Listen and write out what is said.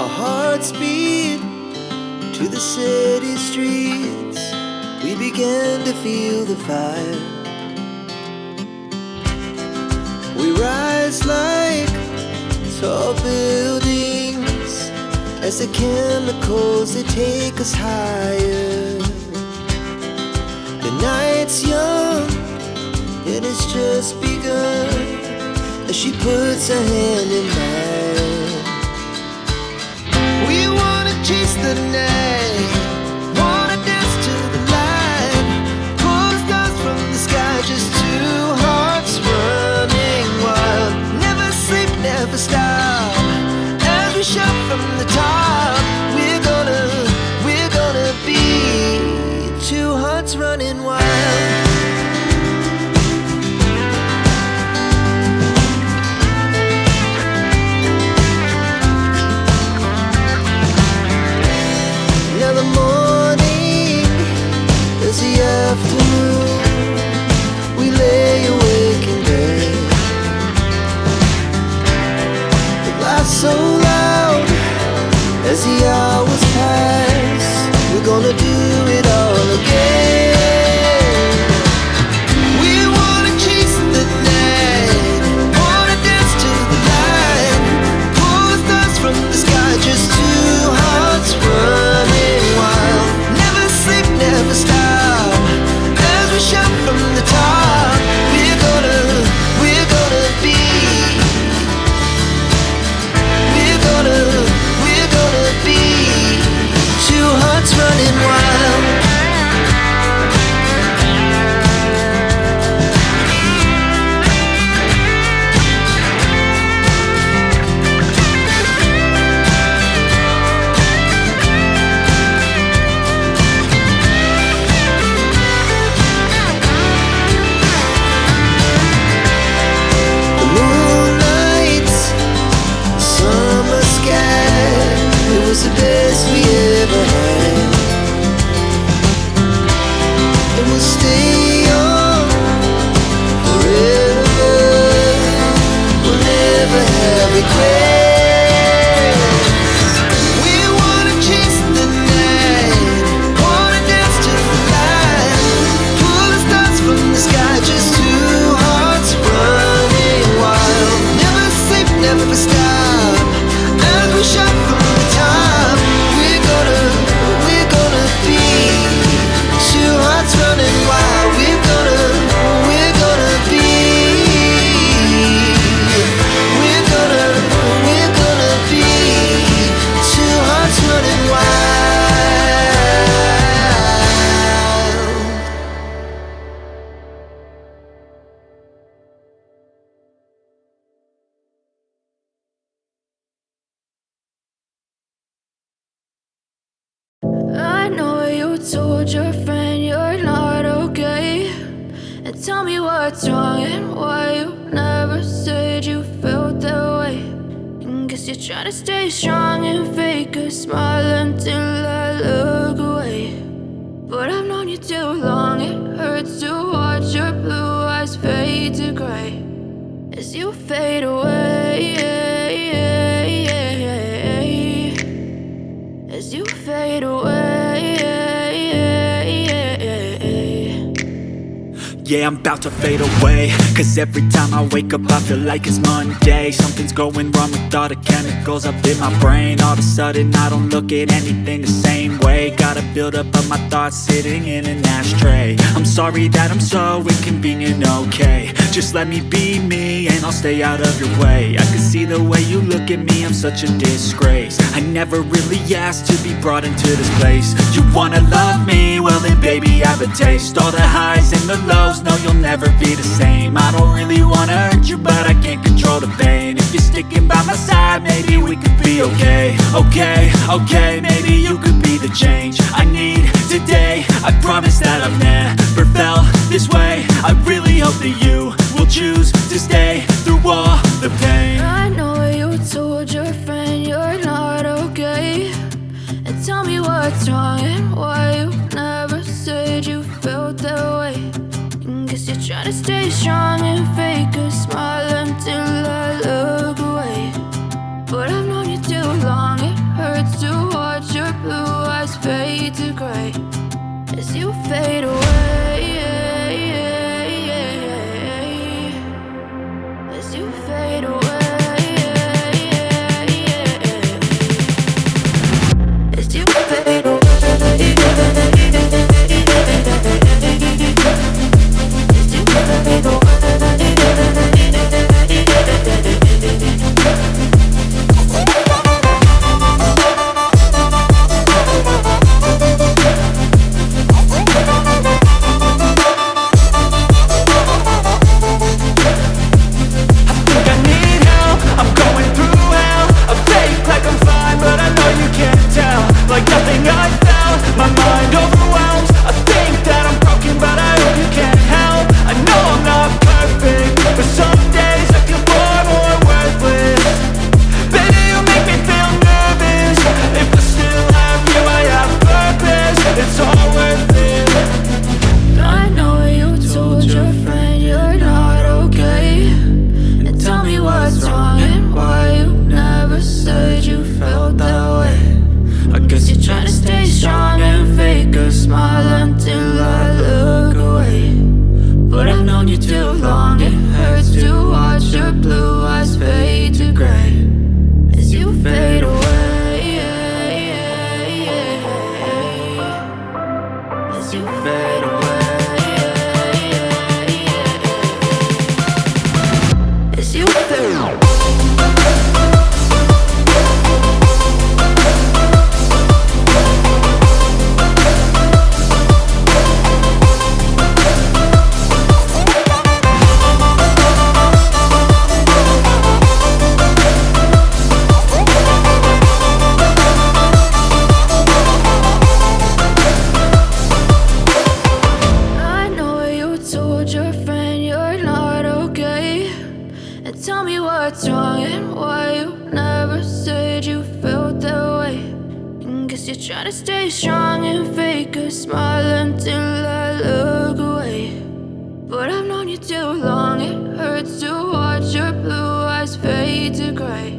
our hearts beat to the city streets. We began to feel the fire. We rise like tall buildings as the chemicals, they take us higher. The night's young and it's just begun as she puts her hand in mine. We wanna chase the night, wanna dance to the light, pull the stars from the sky, just two hearts running wild. Never sleep, never stop, as we shout from the top. We're gonna be two hearts running wild. Now the morning is the afternoon. We lay awake in bed. The laughs so loud as the hours pass. We're gonna do it all again. We wanna chase the night, wanna dance to the light, pull the stars from the sky, just two hearts running wild. Never sleep, never stop, as we shout from the top. We're gonna be, we're gonna be two hearts running wild. The moonlight, summer sky, it was the best we ever had. And we'll stay on forever. We'll never have regrets. We wanna chase the night, wanna dance to the light, pull the stars from the sky, just two hearts running wild. Never sleep, never stop, as we shout from the top. We're gonna be two hearts running wild. We're gonna be, we're gonna be two hearts running wild. I know you told your friend you're not okay, and tell me what's wrong and why you never said you felt that way. And guess you're trying to stay strong and fake a smile until I look away. But I've known you too long, it hurts to watch your blue eyes fade to gray as you fade away, as you fade away. Yeah, I'm about to fade away, cause every time I wake up I feel like it's Monday. Something's going wrong with all the chemicals up in my brain. All of a sudden I don't look at anything the same way. Got a buildup of my thoughts sitting in an ashtray. I'm sorry that I'm so inconvenient, okay. Just let me be me and I'll stay out of your way. I can see the way you look at me, I'm such a disgrace. I never really asked to be brought into this place. You wanna love me? Well then baby I have a taste. All the highs and the lows, no you'll never be the same. I don't really wanna hurt you but I can't control the pain. If you're sticking by my side, maybe we could be okay. Okay, maybe you could be the change I need today. I promise that I've never felt this way. I really hope that you will choose to stay through all the pain. I know you told your friend you're not okay, and tell me what's wrong and why you never said you felt that way. And guess you're trying to stay strong and fake a smile until I look away. But I've known you too long, it hurts hurts to watch your blue eyes fade to gray as you fade away. As you fade away. As you fade away. Like nothing I found, my mind overwhelms. I think that I'm broken, but I hope you can't help. I know I'm not perfect, but some days I feel far more worthless. Baby, you make me feel nervous. If I still have you, I have purpose. It's all worth it. I know you told your friend you're not okay, and tell me what's wrong and why you never said you felt that way. I guess you're trying to stay strong and fake a smile until I look away. But I've known you too long, it hurts to watch your blue eyes fade to gray as you fade away. As you fade away. As you fade away. Tell me what's wrong and why you never said you felt that way. And guess you're trying to stay strong and fake a smile until I look away. But I've known you too long, it hurts to watch your blue eyes fade to gray